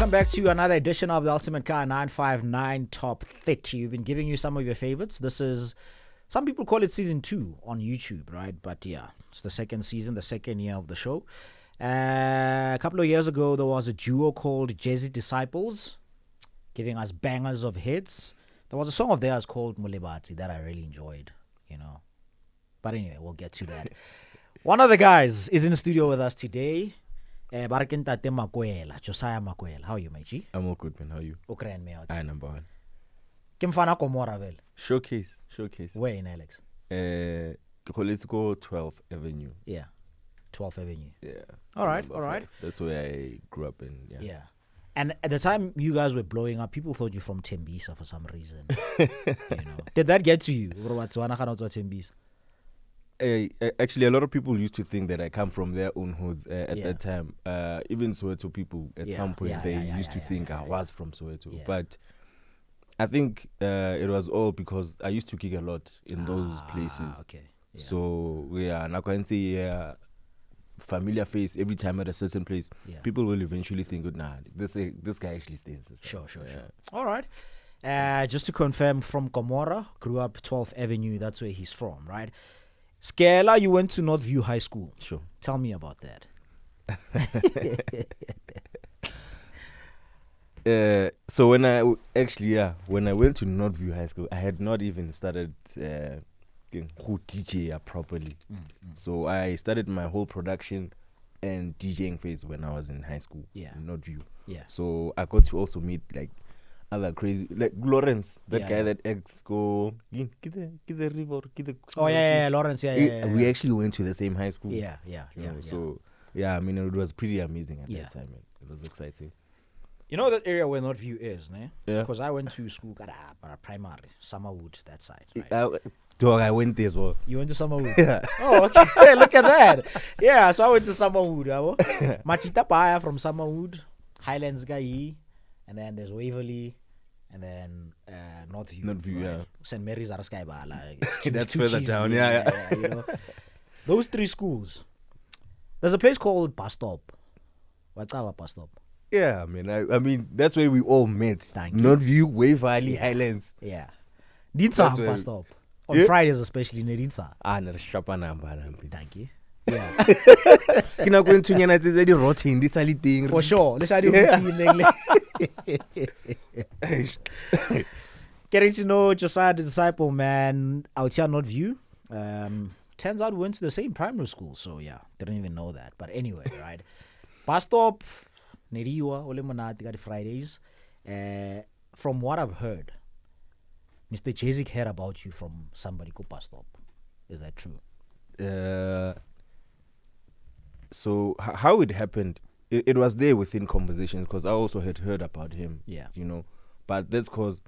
welcome back to another edition of the Ultimate Car 959 Top 30. We've been giving you some of your favorites. This is, some people call it season 2 on YouTube, right? But yeah, it's the second season, the second year of the show. A couple of years ago, there was a duo called Jazziq Disciples, giving us bangers of hits. There was a song of theirs called Mulebati that I really enjoyed, you know. But anyway, we'll get to that. One of the guys is in the studio with us today. Barakentate Makwela, Josiah Makwela. How are you, mate? I'm all good, man. How are you? Ukraine me out. I number one. Kimfana Komora vel. Showcase. Where in Alex? Let's go 12th Avenue. Yeah. 12th Avenue. Yeah. All right. That's where I grew up in. Yeah. And at the time you guys were blowing up, people thought you from Tembisa for some reason. You know. Did that get to you? Tembisa? Actually, a lot of people used to think that I come from their own hoods at that time. Even Soweto people, at some point, they used to think I was from Soweto. Yeah. But I think it was all because I used to gig a lot in those places. Okay. Yeah. So, and I can say, familiar face every time at a certain place. Yeah. People will eventually think, nah, this guy actually stays. Sure. All right. Just to confirm, from Gomorrah, grew up 12th Avenue. That's where he's from, right? Skela, you went to Northview High School. Sure. Tell me about that. So when I went to Northview High School, I had not even started DJ properly. So I started my whole production and DJing phase when I was in high school. Yeah. In Northview. Yeah. So I got to also meet like other crazy, like Lawrence, that guy that ex go get the river, get the. Oh yeah, Lawrence, yeah. We actually went to the same high school. Yeah. So yeah, I mean it was pretty amazing at that time. Man. It was exciting. You know that area where Northview is, ne? Yeah. Because I went to school, primary, Summerwood, that side. Right? Dog, I went there as well. You went to Summerwood? Yeah. Oh, okay. Look at that. Yeah, so I went to Summerwood. Machita Paya from Summerwood, Highlands Guy, and then there's Waverly, and then Northview. Northview, right? Yeah. St. Mary's Araskaiba. That's further down, yeah. You know? Those three schools. There's a place called Bus Stop. What's our Bus Stop? Yeah, I mean, that's where we all met. Thank you. Northview, Waverly, Highlands. Yeah. Dinsa Bus Stop. On Fridays especially, Nedinsa. Thank you. Yeah. Kina going to nyana tse di rotten di sali thing. For sure. Let's do routine. Getting to know Josiah the Disciple, man, out here Northview. Turns out we went to the same primary school, so yeah, didn't even know that. But anyway, right. Bus Stop, Neriwa, Ole Monate, got Fridays. From what I've heard, Mr. JazziQ heard about you from somebody called Bus Stop. Is that true? So how it happened, it was there within conversations because I also had heard about him. Yeah. You know, but that's because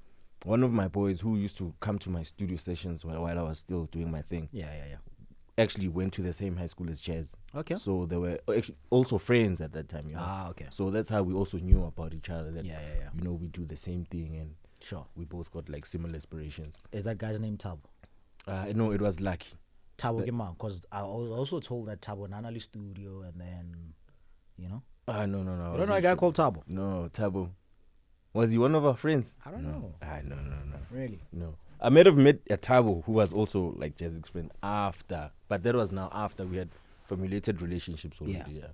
one of my boys who used to come to my studio sessions while I was still doing my thing. Yeah. Actually went to the same high school as Jazz. Okay. So they were actually also friends at that time. You know? Okay. So that's how we also knew about each other. That, Yeah. You know, we do the same thing and sure. We both got like similar aspirations. Is that guy's name Tabo? No, it was Lucky. Tabo Gima, because I was also told that Tabo Nanali studio and then, you know? No. You don't know a guy called Tabo? No, Tabo. Was he one of our friends? I don't know. No. Really? No. I might have met a Tabo who was also like JazziQ's friend after, but that was now after we had formulated relationships already. Yeah.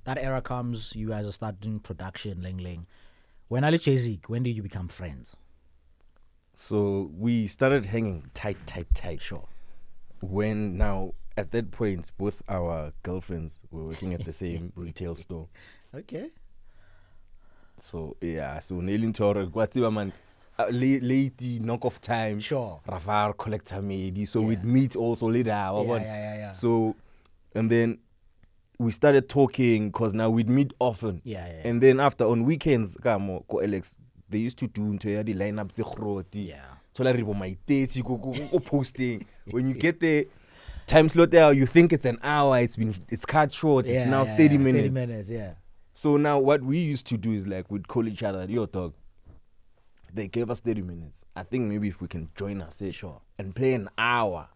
That era comes, you guys are starting production, Ling. When I let JazziQ, when did you become friends? So we started hanging tight. Sure. When now, at that point, both our girlfriends were working at the same retail store. Okay. So Nailing Tore, Guatiba man, late knock off time. Sure. Rafar collector made. So we'd meet also later. Yeah. So, and then we started talking because now we'd meet often. Yeah. And then after on weekends, Ko Alex, they used to do the lineup. Yeah. So like my dates, you go posting. When you get the time slot there, you think it's an hour. It's cut short. It's now 30 minutes. 30 minutes, yeah. So now what we used to do is like we'd call each other, yo dog. They gave us 30 minutes. I think maybe if we can join us, sure, and play an hour.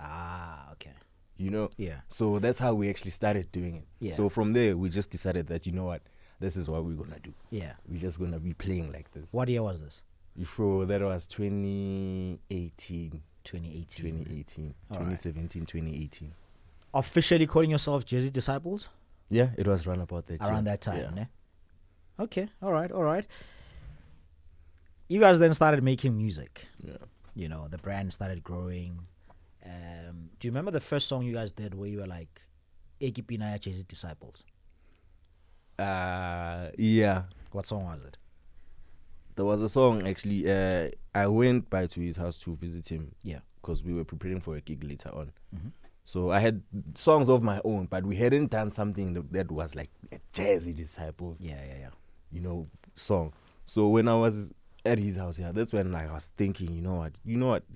Okay. You know? Yeah. So that's how we actually started doing it. Yeah. So from there, we just decided that, you know what, this is what we're gonna do. Yeah. We're just gonna be playing like this. What year was this? You sure that was 2018. 2017, right. 2018. Officially calling yourself JazziQ Disciples? Yeah, it was around about that Around time. that time, Yeah. ne? Okay, all right. You guys then started making music. Yeah. You know, the brand started growing. Do you remember the first song you guys did where you were like, Ekipina JazziQ Disciples? Yeah. What song was it? There was a song actually. I went by to his house to visit him. Yeah. Because we were preparing for a gig later on. Mm-hmm. So I had songs of my own, but we hadn't done something that was like a JazziQ Disciples. Yeah. You know, song. So when I was at his house, that's when I was thinking, you know what,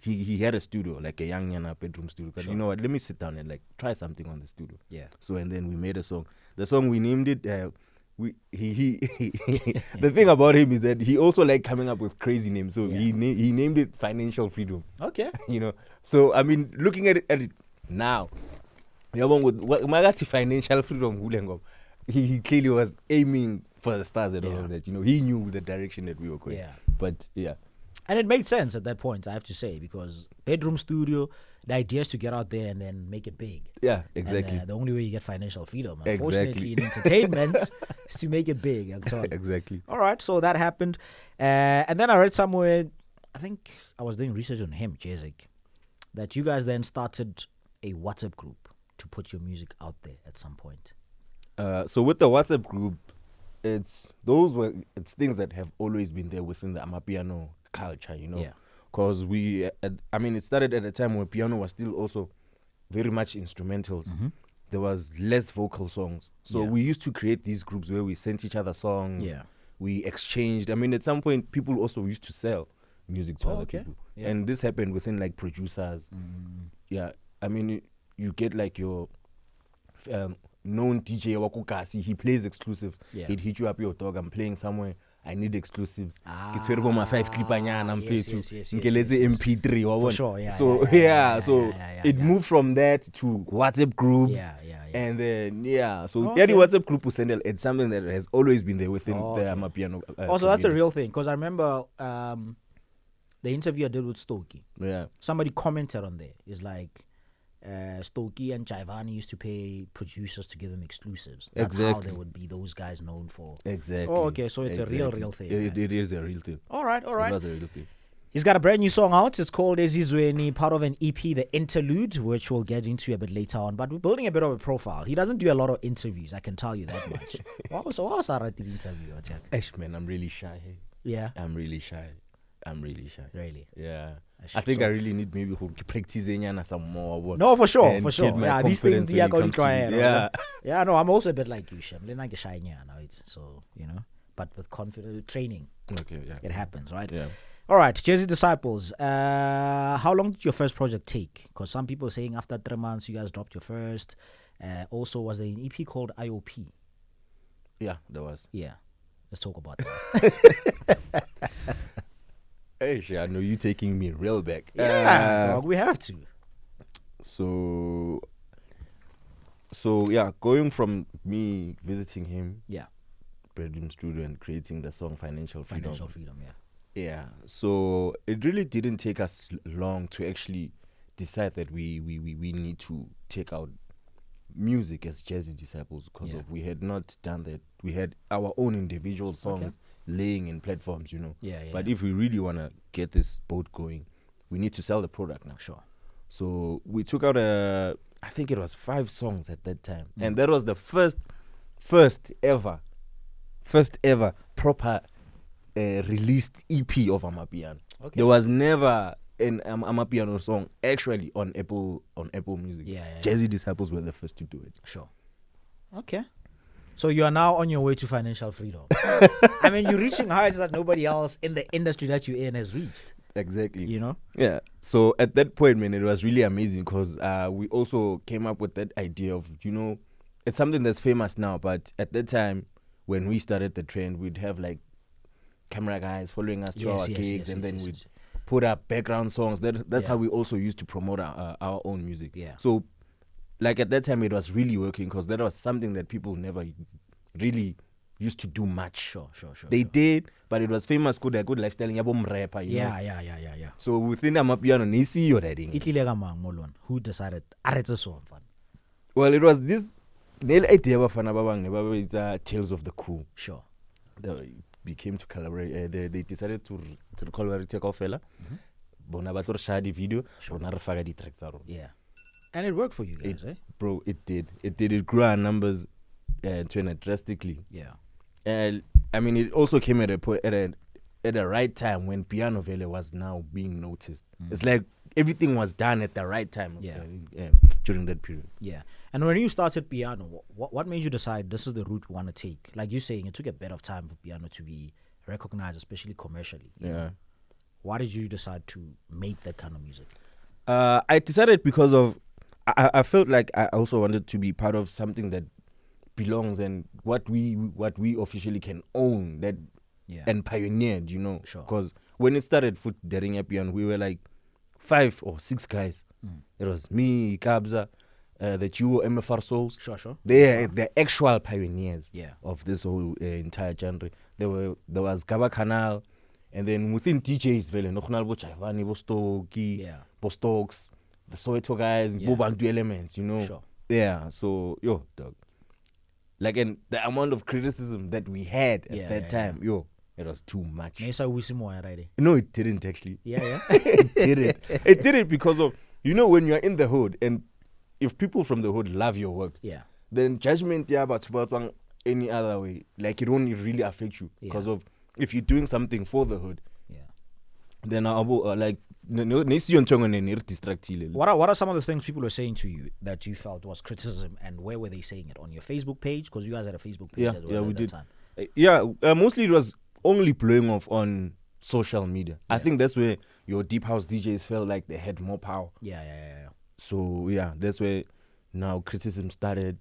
he had a studio, like a young yana bedroom studio. But you know what, let me sit down and like try something on the studio. Yeah. So and then we made a song. The song we named it. The thing about him is that he also like coming up with crazy names. So he named it Financial Freedom. Okay. You know. So I mean, looking at it now, with financial freedom, he clearly was aiming for the stars and all of that. You know, he knew the direction that we were going. Yeah. But yeah. And it made sense at that point, I have to say, because bedroom studio, the idea is to get out there and then make it big. Yeah, exactly. And, the only way you get financial freedom, unfortunately, in entertainment, is to make it big. Exactly. All right, so that happened. And then I read somewhere, I think I was doing research on him, JazziQ, that you guys then started a WhatsApp group to put your music out there at some point. So with the WhatsApp group, it's things that have always been there within the Amapiano culture, you know. Yeah. Because it started at a time where piano was still also very much instrumentals. Mm-hmm. There was less vocal songs. So we used to create these groups where we sent each other songs. Yeah. We exchanged. I mean, at some point, people also used to sell music to other people. Yeah. And this happened within like producers. Mm. Yeah. I mean, you get like your known DJ Wakukasi. He plays exclusive. Yeah. He'd hit you up, your dog, I'm playing somewhere. I need exclusives. It's Yes, MP3. For sure, yeah. So it moved from that to WhatsApp groups. Yeah. And then every WhatsApp group will send it's something that has always been there within the Amapiano. Also, that's a real thing, because I remember the interview I did with Stokey. Yeah. Somebody commented on there. It's like Stokey and Jaivani used to pay producers to give them exclusives. That's how they would be those guys known for. Exactly. Oh, okay. So it's a real thing. It is a real thing. All right. It was a real thing. He's got a brand new song out. It's called Ezizweni, part of an EP, The Interlude, which we'll get into a bit later on. But we're building a bit of a profile. He doesn't do a lot of interviews, I can tell you that much. What was our interview? Man, I'm really shy. Yeah? I'm really shy. Really? Yeah. I think I really need maybe to practice some more. No, for sure. Yeah, these things you are going to try. Yeah. No, I'm also a bit like you, Shem. Like a shy now, so, you know, but with confidence, training. Okay, yeah. It happens, right? Yeah. All right, JazziQ Disciples. How long did your first project take? Because some people are saying after 3 months you guys dropped your first. Also, was there an EP called IOP? Yeah, there was. Yeah, let's talk about that. Hey, I know you taking me real back. Yeah, dog, we have to. So yeah, going from me visiting him, bedroom studio, and creating the song Financial Freedom. Yeah, so it really didn't take us long to actually decide that we need to take out music as JazziQ Disciples, because we had not done that. We had our own individual songs laying in platforms, you know. But if we really want to get this boat going, we need to sell the product now. Sure. So we took out I think it was 5 songs at that time. And that was the first ever proper released EP of Amapiano. Okay. There was never an Amapiano song actually on Apple Music. JazziQ Disciples were the first to do it. Sure. Okay. So you are now on your way to financial freedom. I mean, you're reaching heights that nobody else in the industry that you're in has reached. Exactly. You know? Yeah. So at that point, man, it was really amazing, because we also came up with that idea of, you know, it's something that's famous now, but at that time when we started the trend, we'd have like camera guys following us to our gigs, and then we'd put up background songs. That's how we also used to promote our own music. Yeah. So like at that time it was really working, because that was something that people never really used to do much. Sure. They did, but it was famous good lifestyle rapper, you know. Yeah. So within Amapiano, nisi your writing. Who decided aretse song? Well, it was this idea of Tales of the Cool. Sure. They became to collaborate. They decided to collaborate with fella. Bona bator shadi video. Bona refaga di tracks aro. Yeah. And it worked for you guys, Bro, it did. It grew our numbers drastically. Yeah. And I mean, it also came at a point at the right time when Piano Vele was now being noticed. It's like everything was done at the right time. During that period. Yeah. And when you started piano, what made you decide this is the route we want to take? Like you're saying, it took a bit of time for piano to be recognized, especially commercially. Yeah. Why did you decide to make that kind of music? I decided because of I felt like I also wanted to be part of something that belongs and what we officially can own that and pioneered, you know. Sure. Because when it started for Daring Piano, we were like 5 or 6 guys. It was me, Kabza, the duo MFR Souls. Sure. They're actual pioneers Yeah. of this whole entire genre. There was Gaba Canal, and then within DJs, Vele, Nokunal Bo Chaivani, Bo Stoki, Bo Stokes, the Soweto guys, Bo Bantu elements, you know. Sure. Yeah, so, dog. Like, and the amount of criticism that we had at that time, it was too much. No, it didn't actually. Yeah. It didn't. It didn't because of, you know, when you're in the hood and if people from the hood love your work, then judgment about any other way, like it won't really affect you because of if you're doing something for the hood, then like what are some of the things people were saying to you that you felt was criticism, and where were they saying it? On your Facebook page? Because you guys had a Facebook page as well. Yeah, we at that did. time. Mostly it was only blowing off on social media. I think that's where your deep house DJs felt like they had more power. Yeah. So that's where now criticism started.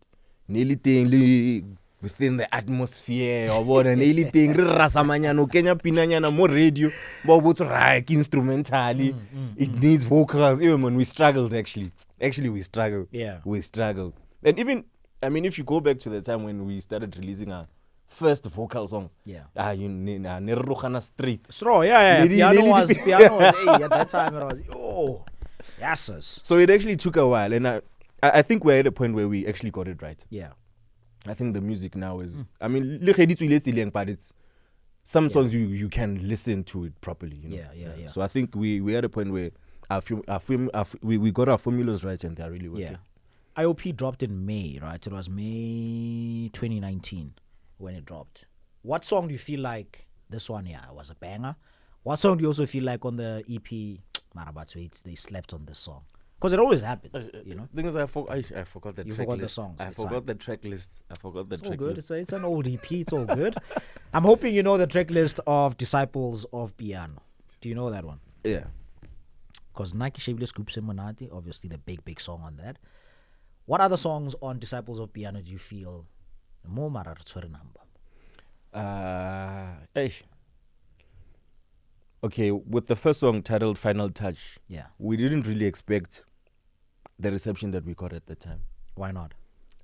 Nearly thing within the atmosphere or what and nearly thing rasamanyano Kenya pinanyana more radio, but what's right instrumentally. It needs vocals. Even when we struggled actually we struggled. Yeah. We struggled. And even if you go back to the time when we started releasing our first vocal songs. Yeah. You Nerukana Street. Straw, Piano was at that time it was yes. So it actually took a while, and I think we're at a point where we actually got it right. Yeah. I think the music now is but it's some songs you can listen to it properly, you know. Yeah. So I think we're at a point where we got our formulas right and they're really working. Yeah. IOP dropped in May, right? It was May 2019 when it dropped. What song do you feel like this one was a banger? What song do you also feel like on the EP they slept on this song? Because it always happens, you know. The thing is, I forgot the you track forgot list. The songs. I forgot the track list. I forgot the track good. list. It's an old EP. It's all good. I'm hoping you know the track list of Disciples of Piano. Do you know that one? Yeah. Because Nike Shameless Group Simonati, obviously the big song on that. What other songs on Disciples of Piano do you feel more number? Okay, with the first song titled Final Touch, we didn't really expect the reception that we got at the time. Why not?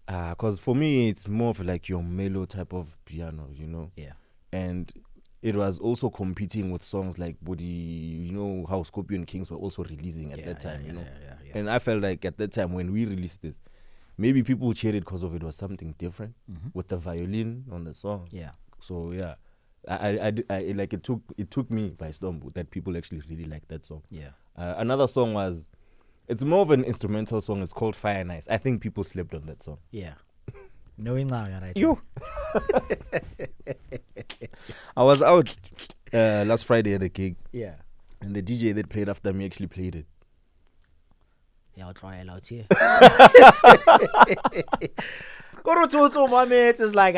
Because for me, it's more of like your mellow type of piano, you know? Yeah. And it was also competing with songs like Body, you know, how Scorpion Kings were also releasing at that time, you know? Yeah. And I felt like at that time when we released this, maybe people cheered it because of it was something different with the violin on the song. Yeah. So, yeah. I like it took me by storm that people actually really liked that song. Yeah. Another song it's more of an instrumental song. It's called Fire and Ice. I think people slept on that song. Yeah. Knowing now, right? You. I was out last Friday at a gig. Yeah. And the DJ that played after me actually played it. Yeah, I'll try it out here. My mates is like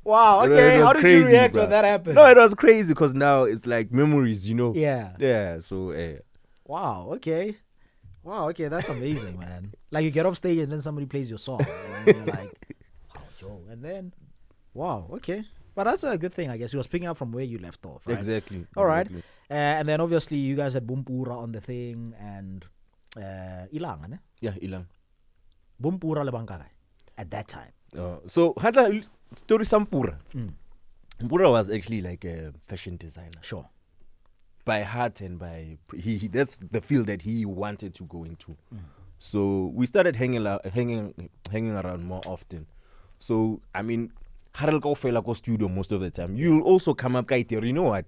wow, okay. How did you react when that happened? No, it was crazy because now it's like memories, you know. Yeah, so wow, okay, that's amazing, man. Like you get off stage and then somebody plays your song and then you're like, oh Joe, and then wow, okay. But that's a good thing, I guess. He was picking up from where you left off, right? Exactly. All right. And then obviously you guys had Bumpura on the thing, and Ilang, ne? Yeah, Ilang. Bumpura le bangkakai at that time. So hata story Sampura. Mpura was actually like a fashion designer. Sure. By heart and by he that's the field that he wanted to go into. So we started hanging around more often. So I mean, Haral go fela go studio most of the time. You'll also come up kaiter, you know what?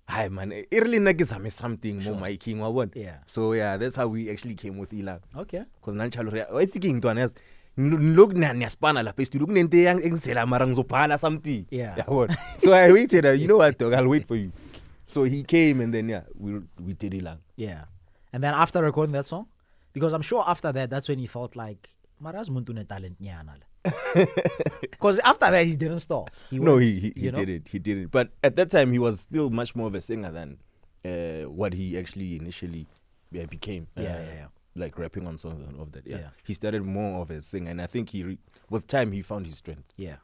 Hi man, early nagizame something more making or what? Yeah. So yeah, that's how we actually came with Ilang. Okay. Because nanchalo it's king to anas look na nyaspanna la page look nente yang engzela mara ngizobhala something. Yeah. So I waited, you know what, dog, I'll wait for you. So he came and then we did Ilang. Yeah. And then after recording that song, because I'm sure after that, that's when he felt like Maraz muntu ne talent nyana. Because after that he didn't stop. He did it. He did it. But at that time he was still much more of a singer than what he actually initially became. Like rapping on songs and all of that. Yeah. He started more of a singer, and I think with time he found his strength. Yeah.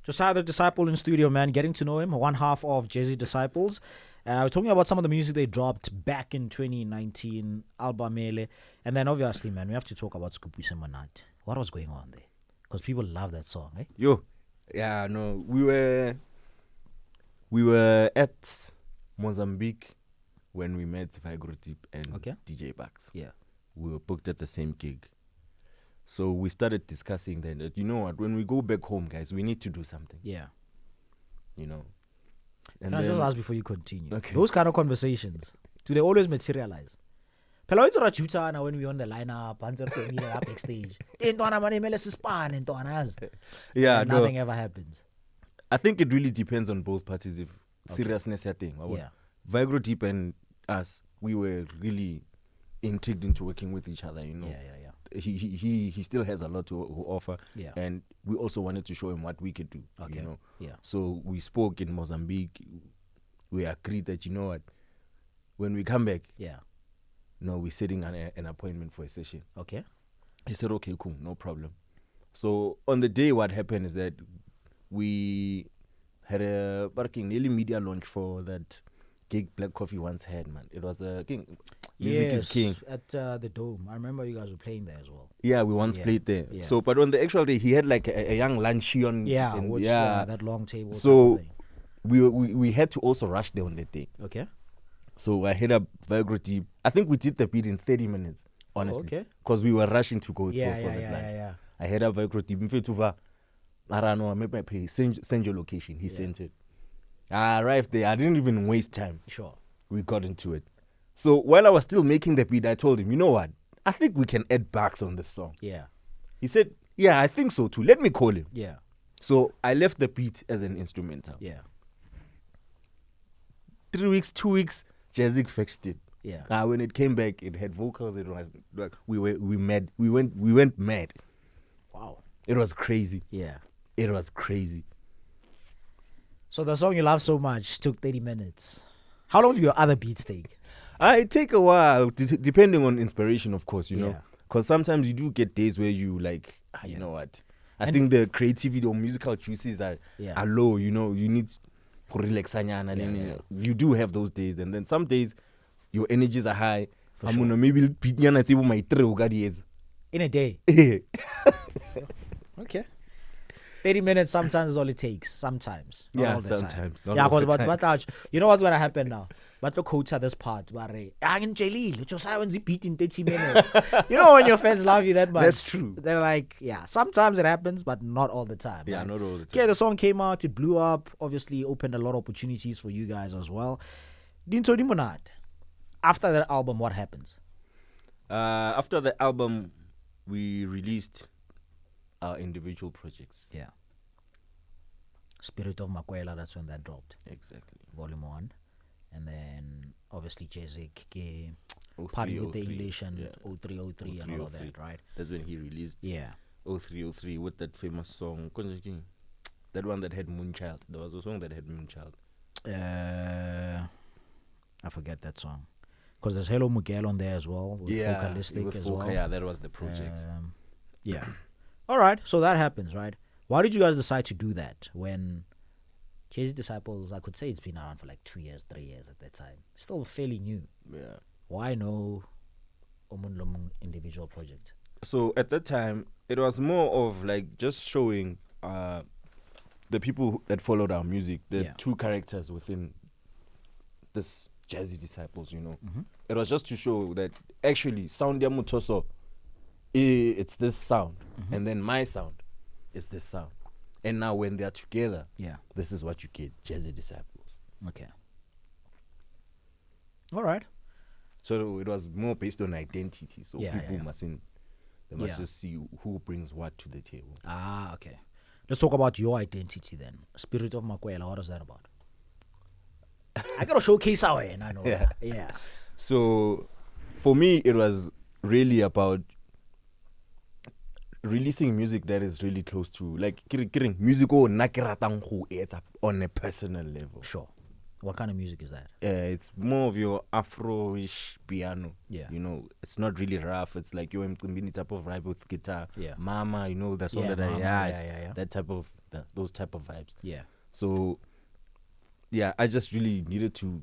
Josiah the Disciple in studio, man. Getting to know him. One half of JazziQ Disciples. We're talking about some of the music they dropped back in 2019, Albamele. And then obviously, man, we have to talk about Scooby Semonat. What was going on there? Because people love that song, eh? Yeah, no. We were at Mozambique when we met Vigro Deep and DJ Bax. Yeah. We were booked at the same gig. So we started discussing then that, you know what, when we go back home, guys, we need to do something. Yeah. You know. And Can I just ask before you continue? Okay. Those kind of conversations, do they always materialize? When we on the lineup, backstage. Yeah, nothing ever happens. I think it really depends on both parties if seriousness thing. Yeah. Vigro Deep and us, we were really intrigued into working with each other, you know. Yeah. He still has a lot to offer. Yeah. And we also wanted to show him what we could do. Okay. You know. Yeah. So we spoke in Mozambique. We agreed that, you know what, when we come back, we're setting an appointment for a session. Okay. He said, okay, cool, no problem. So on the day, what happened is that we had a nearly media launch for that gig Black Coffee once had, man. It was a king. Music is king. At the Dome. I remember you guys were playing there as well. Yeah, we once played there. Yeah. So, but on the actual day, he had like a young luncheon. That long table. So we had to also rush there on that day. Okay. So I hit up Vigro Deep. I think we did the beat in 30 minutes, honestly. Okay. Because we were rushing to go for that line. Yeah. I hit up Vigro Deep. In fact, I don't know, I made my play. Send your location. He sent it. I arrived there. I didn't even waste time. Sure. We got into it. So while I was still making the beat, I told him, you know what? I think we can add backs on this song. Yeah. He said, yeah, I think so too. Let me call him. Yeah. So I left the beat as an instrumental. Yeah. 3 weeks, 2 weeks, JazziQ fixed it. Yeah. When it came back, it had vocals. It was like we went mad. Wow. It was crazy. Yeah. It was crazy. So the song you love so much took 30 minutes. How long do your other beats take? It take a while, depending on inspiration, of course, you know. Because sometimes you do get days where you like, you know what? I think the creativity or musical juices are low, you know. You need to relax. You do have those days. And then some days, your energies are high. I'm going to maybe beat in a day. Okay. 30 minutes sometimes is all it takes. Sometimes. Not all the sometimes. Time. Because you know what's going to happen now? But the coach at this part, Josiah when's he beat in 30 minutes. You know when your fans love you that much. That's true. They're like, sometimes it happens, but not all the time. Yeah, right? not all the time. Okay, the song came out, it blew up, obviously opened a lot of opportunities for you guys as well. After that album, what happens? After the album, we released our individual projects. Yeah. Spirit of Makwela, that's when that dropped. Exactly. Volume 1. And then obviously JazziQ, Party with the English and 0303 and all of that, right? That's when he released 0303 with that famous song. That one that had Moonchild. There was a song that had Moonchild. I forget that song. Because there's Hello Miguel on there as well. With Focalistic as well. Yeah, that was the project. All right, so that happens, right? Why did you guys decide to do that when JazziQ Disciples, I could say it's been around for like 2 years, 3 years at that time. Still fairly new. Yeah. Why no individual project? So at that time, it was more of like just showing the people that followed our music, the two characters within this Jazzy Disciples, you know. It was just to show that actually sound ya Mutoso, it's this sound, and then my sound is this sound. And now when they're together, this is what you get, Jazzy Disciples. Okay. All right. So it was more based on identity. So people mustn't, they must just see who brings what to the table. Ah, okay. Let's talk about your identity then. Spirit of Makwela, what is that about? I gotta showcase our end, I know. Yeah. So for me, it was really about releasing music that is really close to, like, musical on a personal level. Sure. What kind of music is that? It's more of your Afro-ish piano. Yeah. You know, it's not really rough. It's like your mini type of vibe with guitar. Yeah. Mama, you know, that's all that that type of, those type of vibes. Yeah. So, yeah, I just really needed to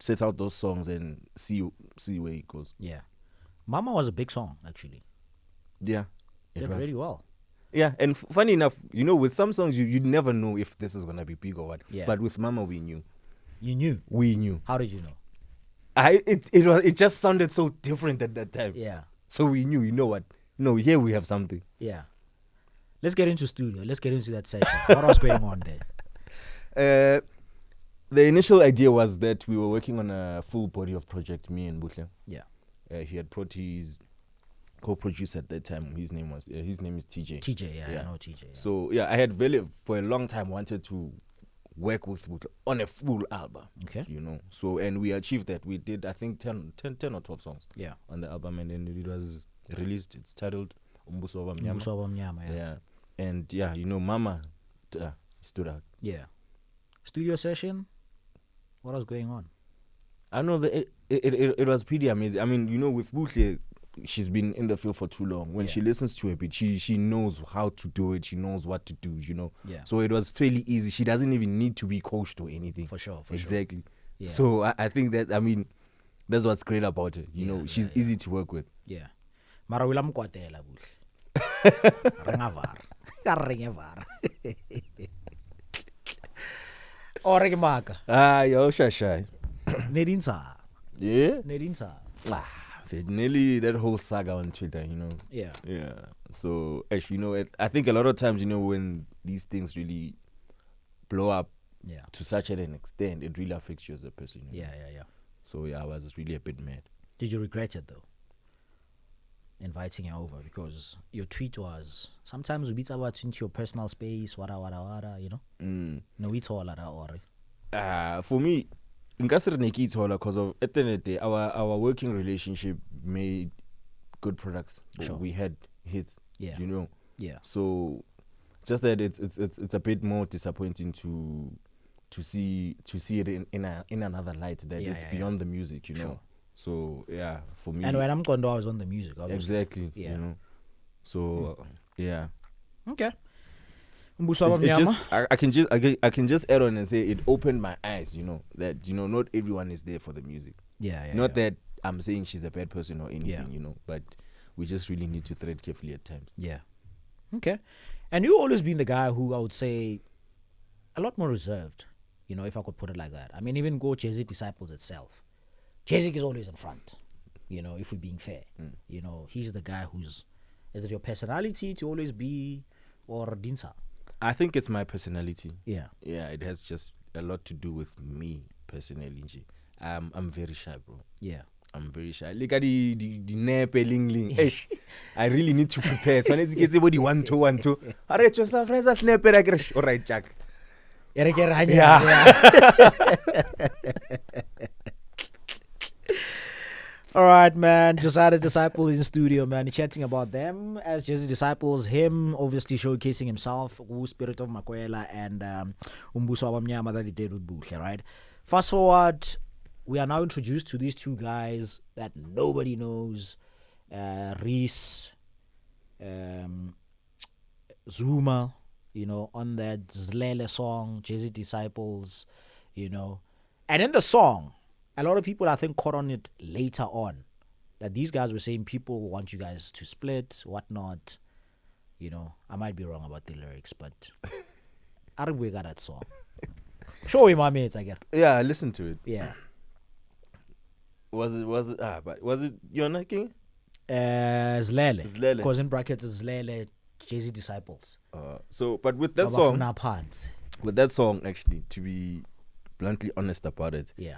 set out those songs and see where it goes. Yeah. Mama was a big song, actually. Yeah. It did really well. Yeah, and funny enough, you know, with some songs, you never know if this is going to be big or what. Yeah. But with Mama, we knew. You knew? We knew. How did you know? It just sounded so different at that time. Yeah. So we knew, you know what? No, here we have something. Yeah. Let's get into studio. Let's get into that session. What was going on there? The initial idea was that we were working on a full body of project, me and Buhle. Yeah. He had brought his co-producer at that time. His name is TJ. TJ, yeah. I know TJ. Yeah. So yeah, I had for a long time wanted to work with on a full album. Okay. You know. So and we achieved that. We did, I think 10 or 12 songs. Yeah. On the album, and then it was released. It's titled Umbuso Wa Mnyama. Umbuso Wa Mnyama, yeah. Yeah. And yeah, you know, Mama stood out. Yeah. Studio session. What was going on? I know that it was pretty amazing. I mean, you know, with Buhle, she's been in the field for too long. When she listens to a beat, she knows how to do it. She knows what to do, you know. Yeah. So it was fairly easy. She doesn't even need to be coached or anything. For sure. Exactly. Yeah. So I think that, I mean, that's what's great about her. You know, she's easy to work with. Yeah. Mara wila mkwatela Buhle. Rengavar. Rengavar. Oreke maka. Yo shashai. Nedinsa. Yeah. Nedinsa. Nearly that whole saga on Twitter, you know. Yeah. Yeah. So, actually, you know, I think a lot of times, you know, when these things really blow up to such an extent, it really affects you as a person. You know? Yeah. So, yeah, I was really a bit mad. Did you regret it, though? Inviting her over? Because your tweet was, sometimes we beat about into your personal space, wada, you know? No, it's all that. For me, because of at the end of the day, our working relationship made good products. Sure. We had hits, you know. Yeah. So just that it's a bit more disappointing to see it in another light, that it's beyond the music, you know. Sure. So yeah, for me. And when I'm Kondo, I was on the music, obviously. Exactly. Yeah. You know. So yeah. Okay. I can just add on and say it opened my eyes, you know, that, you know, not everyone is there for the music. Not that I'm saying she's a bad person or anything, you know, but we just really need to tread carefully at times. Yeah. Okay. And you've always been the guy who I would say a lot more reserved, you know, if I could put it like that. I mean, even go JazziQ Disciples itself. JazziQ is always in front, you know, if we're being fair. You know, he's the guy is it your personality to always be, or Dinsa? I think it's my personality. Yeah. Yeah, it has just a lot to do with me personally. I'm very shy, bro. Yeah. I'm very shy. Look at the nepe ling. I really need to prepare. So let's get everybody 1 2 1 2. Alright, yourself, snap it. All right, Jack. Yeah. All right, man. Josiah De Disciples in studio, man. He's chatting about them as JazziQ Disciples. Him obviously showcasing himself, Spirit of Makwela, and Umbuso Wa Mnyama that he did with Buhle, right? Fast forward, we are now introduced to these two guys that nobody knows. Reese, Zuma, you know, on that Zlele song, JazziQ Disciples, you know. And in the song, a lot of people, I think, caught on it later on that these guys were saying people want you guys to split, whatnot. You know, I might be wrong about the lyrics, but I don't got that song. Show him my mates, I get. Yeah, I listened to it. Yeah. Was it Yona King? Zlele. Zlele. Because in brackets is Zlele, JazziQ Disciples. But with that song, actually, to be bluntly honest about it, yeah,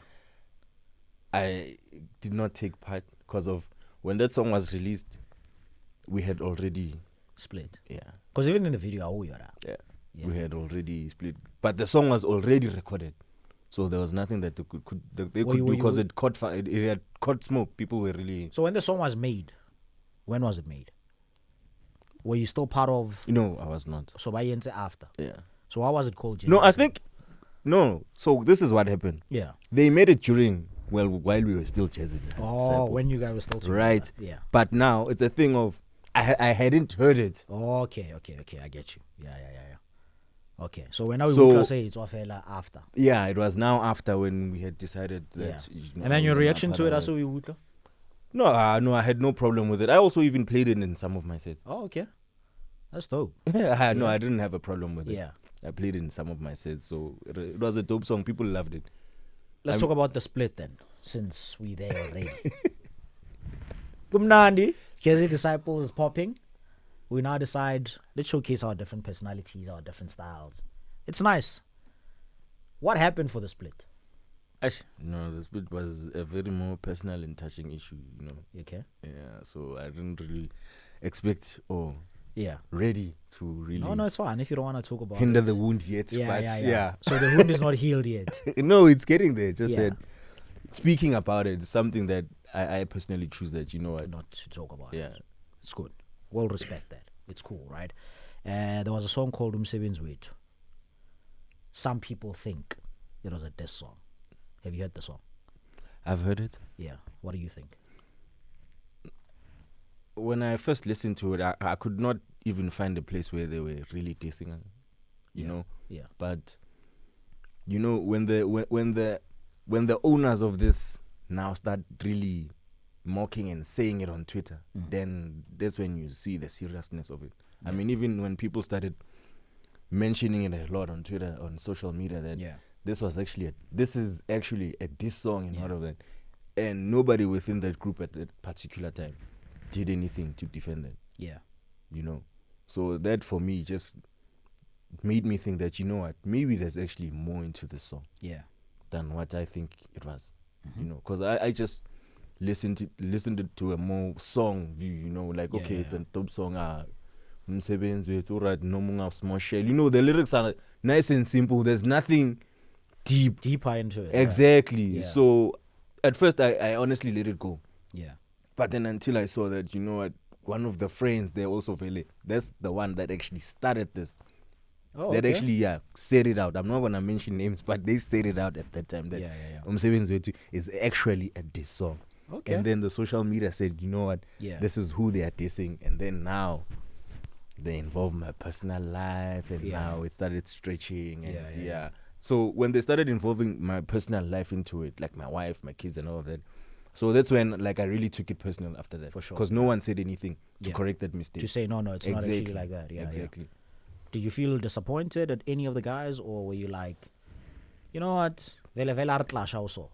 I did not take part because of when that song was released, we had already split. Yeah. Because even in the video, we had already split. But the song was already recorded. So there was nothing that they could do because it caught fire. It had caught smoke. People were really. So when the song was made, when was it made? Were you still part of? No, I was not. So by into after. Yeah. So why was it called? No, I think no. So this is what happened. Yeah. They made it during while we were still JazziQ. Oh, when you guys were still together. Right. Yeah. But now it's a thing of I hadn't heard it. Oh, okay. I get you. Yeah. Okay, so when we say it's off after. Yeah, it was now after when we had decided that. Yeah. And then your reaction to it, also we would. No, I had no problem with it. I also even played it in some of my sets. Oh, okay, that's dope. No, I didn't have a problem with it. Yeah, I played it in some of my sets, so it was a dope song. People loved it. Let's talk about the split then, since we there already. Kumnandi, JazziQ Disciples is popping. We now decide, let's showcase our different personalities, our different styles. It's nice. What happened for the split? No, the split was a very more personal and touching issue, you know. Okay. Yeah, so I didn't really expect ready to really. No, it's fine if you don't want to talk about hinder the wound yet. Yeah. So the wound is not healed yet. No, it's getting there. Just that speaking about it is something that I personally choose that, you know what? Not to talk about. Yeah. It's good. We'll respect that. It's cool, right? There was a song called Wethu. Some people think it was a diss song. Have you heard the song? I've heard it. Yeah. What do you think? When I first listened to it, I could not even find a place where they were really dissing, you know. Yeah. But you know, when the owners of this now start really mocking and saying it on Twitter, then that's when you see the seriousness of it. I mean, even when people started mentioning it a lot on Twitter, on social media, that this is actually a diss song and all of that, and nobody within that group at that particular time did anything to defend it. Yeah, you know, so that for me just made me think that, you know what, maybe there's actually more into this song, than what I think it was. You know, because I just listened it to a more song view, you know, like it's a dope song. Small shell. You know, the lyrics are nice and simple. There's nothing deeper into it. Exactly. Yeah. So at first I honestly let it go. Yeah. But then until I saw that, you know what, one of the friends there also that's the one that actually started this. Actually said it out. I'm not gonna mention names, but they said it out at that time that Wethu is actually a diss song. Okay. And then the social media said, you know what, this is who they are dissing, and then now they involve my personal life, and now it started stretching, and so when they started involving my personal life into it, like my wife, my kids, and all of that, so that's when like I really took it personal after that. For sure. Because no one said anything to correct that mistake. To say no, it's not actually like that. Yeah, exactly. Yeah. Did you feel disappointed at any of the guys, or were you like, you know what, also?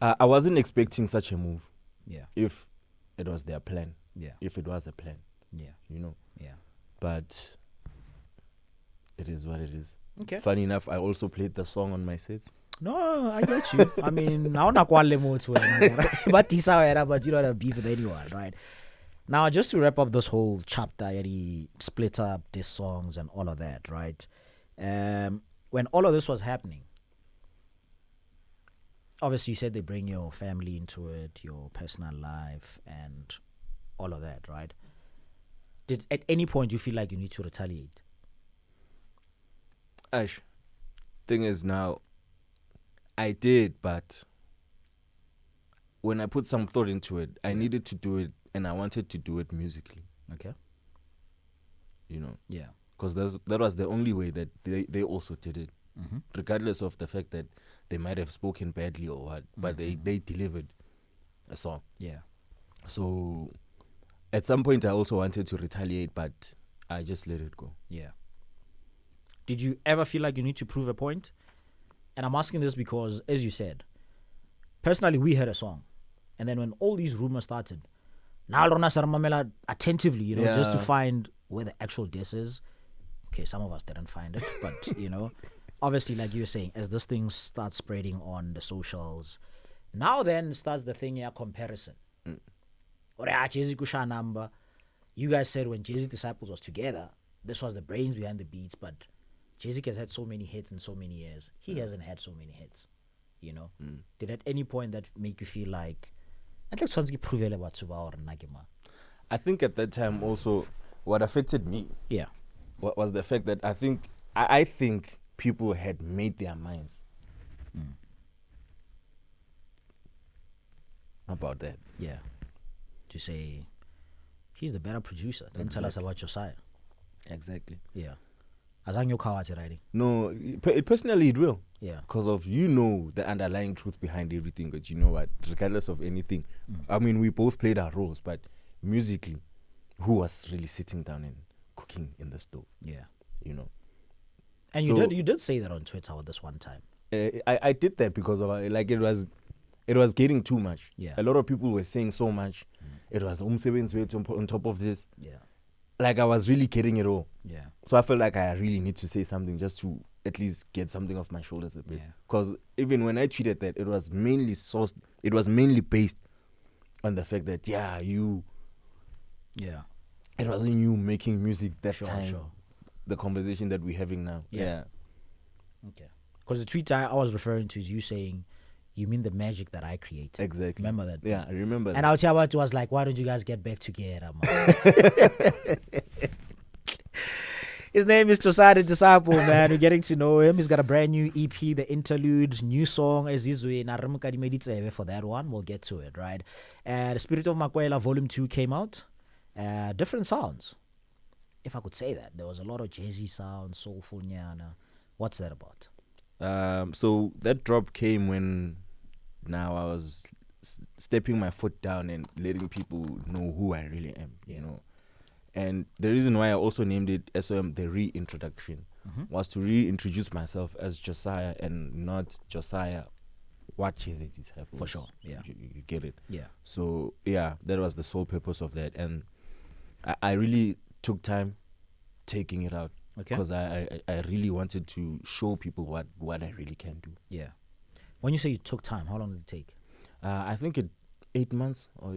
I wasn't expecting such a move. Yeah. If it was their plan. Yeah. If it was a plan. Yeah. You know. Yeah. But it is what it is. Okay. Funny enough, I also played the song on my sets. No, I get you. I mean, now not quite but you don't have beef with anyone, right? Now, just to wrap up this whole chapter, he split up these songs and all of that, right? When all of this was happening, obviously you said they bring your family into it, your personal life, and all of that, right? Did at any point you feel like you need to retaliate? Ash, thing is now, I did, but when I put some thought into it, I needed to do it, and I wanted to do it musically. Okay. You know? Yeah. Because that was the only way that they also did it. Mm-hmm. Regardless of the fact that they might have spoken badly or what, but they delivered. a song. Yeah. So at some point I also wanted to retaliate, but I just let it go. Yeah. Did you ever feel like you need to prove a point? And I'm asking this because, as you said, personally, we heard a song. And then when all these rumors started, now attentively, you know, just to find where the actual diss is. Okay, some of us didn't find it, but, you know, obviously, like you were saying, as this thing starts spreading on the socials, now then starts the thing here, comparison. Or JazziQ number. You guys said when JazziQ Disciples was together, this was the brains behind the beats, but JazziQ has had so many hits in so many years. He hasn't had so many hits, you know. Did at any point that make you feel like, I think at that time also, what affected me, was the fact that I think people had made their minds about that. Yeah, to say he's the better producer. Don't tell us about Josiah. Exactly. Yeah. Azanyo Kawachi writing. No, personally it will. Yeah. Because of, you know, the underlying truth behind everything. But you know what? Regardless of anything, I mean, we both played our roles, but musically, who was really sitting down and cooking in the stove? Yeah. You know. And so, you did say that on Twitter this one time. I did that because of it was getting too much. Yeah. A lot of people were saying so much. It was on top of this. Yeah. Like I was really getting it all. Yeah. So I felt like I really need to say something just to at least get something off my shoulders a bit. Because even when I tweeted that, it was mainly based on the fact that it wasn't you making music that time. Sure. The conversation that we're having now. Yeah. Okay. Because the tweet I was referring to is you saying, you mean the magic that I created. Exactly. Remember that? Yeah, I remember that. And Autiawatu was like, why don't you guys get back together, man? His name is Josiah De Disciples, man. We're getting to know him. He's got a brand new EP, The Interlude, new song, Ezizwe. For that one, we'll get to it, right? The Spirit of Makwela Volume 2 came out. Different sounds, if I could say that. There was a lot of jazzy sounds, soulful nyana. What's that about? So that drop came when now I was stepping my foot down and letting people know who I really am, you know. And the reason why I also named it SOM, the Reintroduction, was to reintroduce myself as Josiah and not Josiah what JazziQ have. For sure, yeah. You get it? Yeah. So, yeah, that was the sole purpose of that. And I really took time taking it out. Okay. Because I really wanted to show people what I really can do. Yeah. When you say you took time, how long did it take? I think 8 months or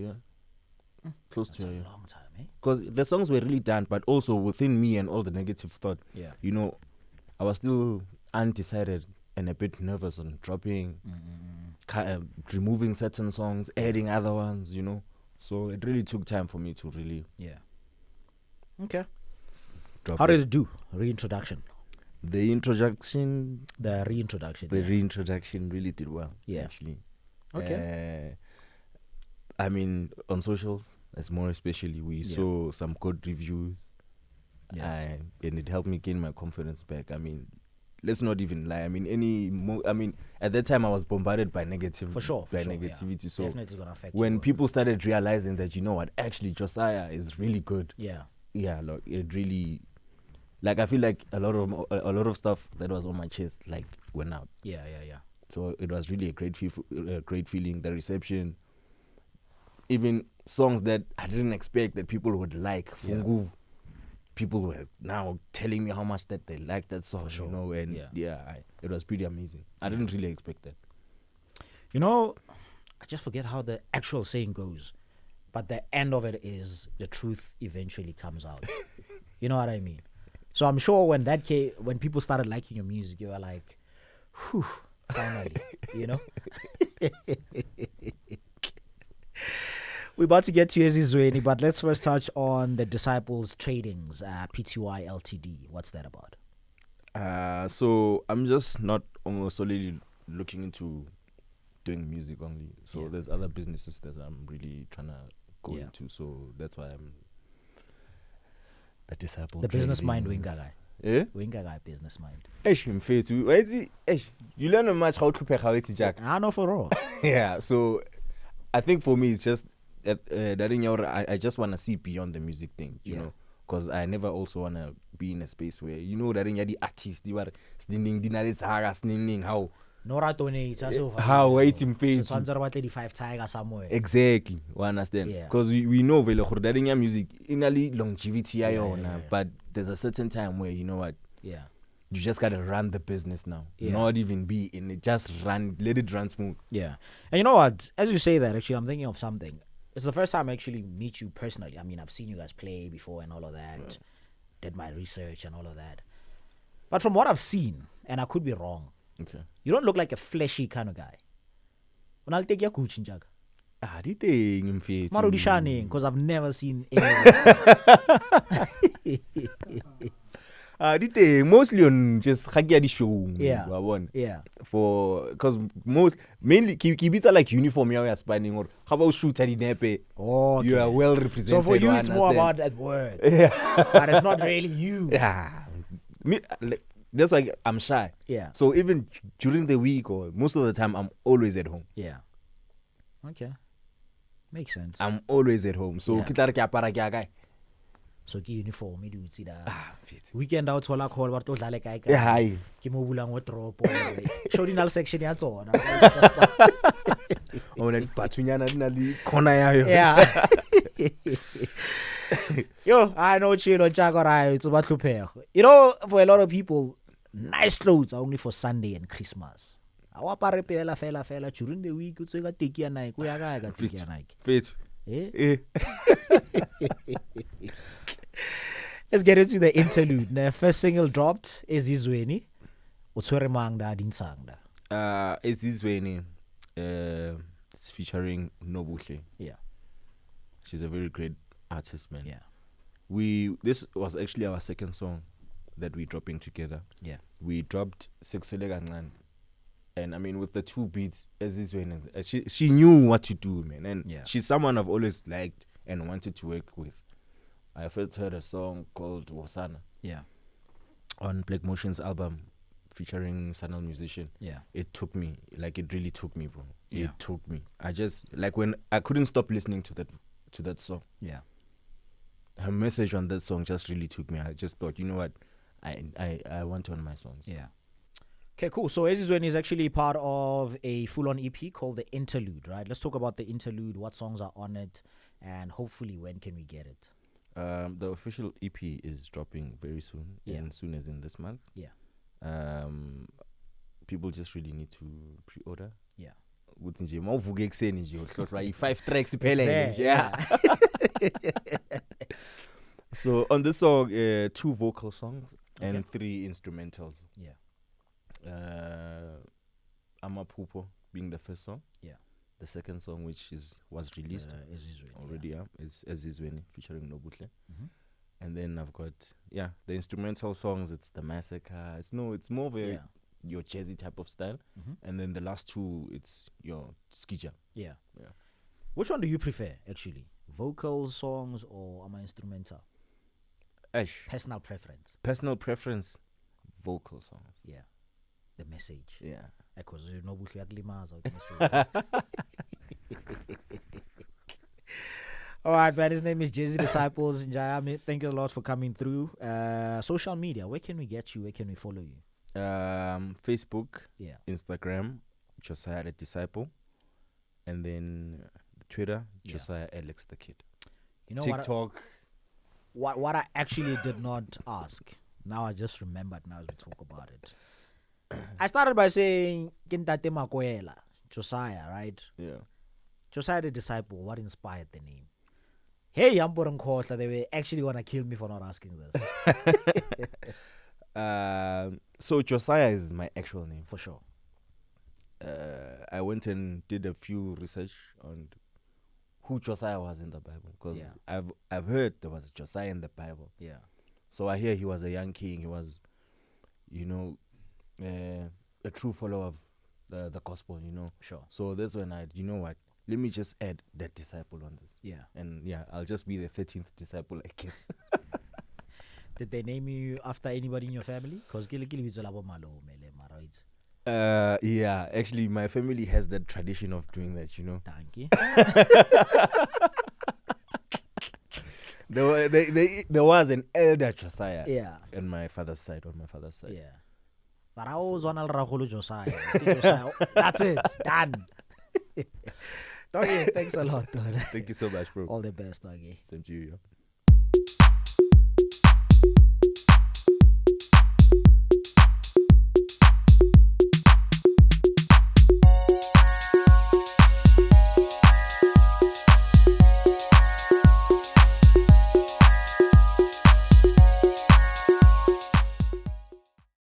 close to a year. Long time, eh? Because the songs were really done, but also within me and all the negative thought, you know, I was still undecided and a bit nervous on dropping, removing certain songs, adding other ones, you know. So it really took time for me to really... Yeah. Okay. How did it do? Reintroduction. The reintroduction really did well. Yeah. Actually. Okay. I mean, on socials, as more especially, we saw some good reviews. Yeah. And it helped me gain my confidence back. I mean, let's not even lie. I mean, at that time I was bombarded by negativity. For sure. Negativity. Yeah. So definitely gonna affect when you. people started realizing that, you know what, actually Josiah is really good. Yeah. Yeah, look, it really, like, I feel like a lot of stuff that was on my chest went out. Yeah. So it was really a great feeling. The reception, even songs that I didn't expect that people would like. Fungu, people were now telling me how much that they liked that song. Sure. You know, and it was pretty amazing. I didn't really expect that. You know, I just forget how the actual saying goes. But the end of it is the truth eventually comes out. You know what I mean? So I'm sure when people started liking your music, you were like, whew, finally, you know? We're about to get to Ezizweni, but let's first touch on the Disciples Tradings, PTY Ltd. What's that about? So I'm just not almost solely looking into doing music only. So there's other businesses that I'm really trying to go into. So that's why I'm the Disciple. The business mind winga guy. Yeah? Winga guy business mind. You learn much how to pay how it's jack. I know for all. Yeah, so I think for me, it's just that I just want to see beyond the music thing, you know, because I never also want to be in a space where, you know, that the artist, you are standing how. Nora donates. How waiting face. 35 tiger somewhere. Exactly. We understand. Because we know that in your music, inally longevity, but there's a certain time where, you know what? Yeah. You just gotta run the business now. Not even be in it. Just run, let it run smooth. Yeah. And you know what? As you say that, actually, I'm thinking of something. It's the first time I actually meet you personally. I mean, I've seen you guys play before and all of that. Did my research and all of that. But from what I've seen, and I could be wrong, okay, you don't look like a fleshy kind of guy. When I'll take your coach in Jaga. The thing, because I've never seen any of the thing, mostly on just the show. Yeah. For because mainly Kibits are like uniform you are spanning, or how about shoot at the nepe? Oh, okay. You are well represented. So for you it's more about that word. But it's not really you. That's why I'm shy. Yeah. So even during the week or most of the time, I'm always at home. Yeah. Okay. Makes sense. I'm always at home. So guy. So ki uniform me do see that. Weekend out hola call but to dlale kae kae. Yeah, hi. Ke mo bulang wa drop. Showdinal section ya tsona. Oh na pathunyana dina le corner ya yo. Yeah. Yo, I know chilo chagorai it's about to. You know, for a lot of people, nice clothes are only for Sunday and Christmas. Awa pare pela fela during the week utso ga teki ya Nike, go ya ga teki ya Nike. Fit. Eh? Let's get into the interlude. The first single dropped is Izweni. Utswere mangda dinsangda. Is Izweni it's featuring Nobuhle. Yeah. She's a very great artist, man. Yeah. This was actually our second song that we're dropping together. Yeah. We dropped Sexele Gangan. And I mean, with the two beats, she knew what to do, man. And she's someone I've always liked and wanted to work with. I first heard a song called Wasana. Yeah. On Black Motion's album featuring Sanal Musician. Yeah. It took me, like it really took me, bro. Yeah. It took me. I just when I couldn't stop listening to that song. Yeah. Her message on that song just really took me. I just thought, you know what? I want on my songs. Yeah. Okay, cool. So Ezizweni is actually part of a full-on EP called the Interlude, right? Let's talk about the Interlude, what songs are on it, and hopefully when can we get it? The official EP is dropping very soon, and soon as in this month. Yeah. People just really need to pre-order. Yeah. 5 tracks. Yeah. So on this song, 2 vocal songs and 3 instrumentals. Yeah. Amapiano being the first song. Yeah. The second song, which was released already, is Ezizweni featuring Nobuhle. Mm-hmm. And then I've got the instrumental songs. It's the Massacre. It's more of your jazzy type of style. Mm-hmm. And then the last 2, it's your skija. Yeah. Which one do you prefer, actually? Vocal songs or instrumental? Personal preference. Vocal songs. Yeah. The message. Yeah. Because you know message. All right, man. His name is Jazzy Disciples. Thank you a lot for coming through. Social media. Where can we get you? Where can we follow you? Facebook. Yeah. Instagram. Josiah De Disciple. And then Twitter. Josiah Alex the Kid. You know TikTok. What I actually did not ask. Now I just remembered now as we talk about it. I started by saying Kintate Makwela, Josiah, right? Yeah. Josiah the Disciple, what inspired the name? Hey, I'm Boran Kotla, they were actually want to kill me for not asking this. So Josiah is my actual name. For sure. I went and did a few research on who Josiah was in the Bible. Because I've heard there was a Josiah in the Bible. Yeah. So I hear he was a young king. He was, a true follower of the gospel, Sure. So that's when let me just add that disciple on this. Yeah. And I'll just be the 13th disciple, I guess. Did they name you after anybody in your family? Because Yeah, actually, my family has that tradition of doing that, you know. Thank you. There was an elder Josiah. Yeah. On my father's side. Yeah. But I always want to Josiah. Josiah. That's it. Done. Doggy, thanks a lot, dude. Thank you so much, bro. All the best, Doggy. Same to you, yeah.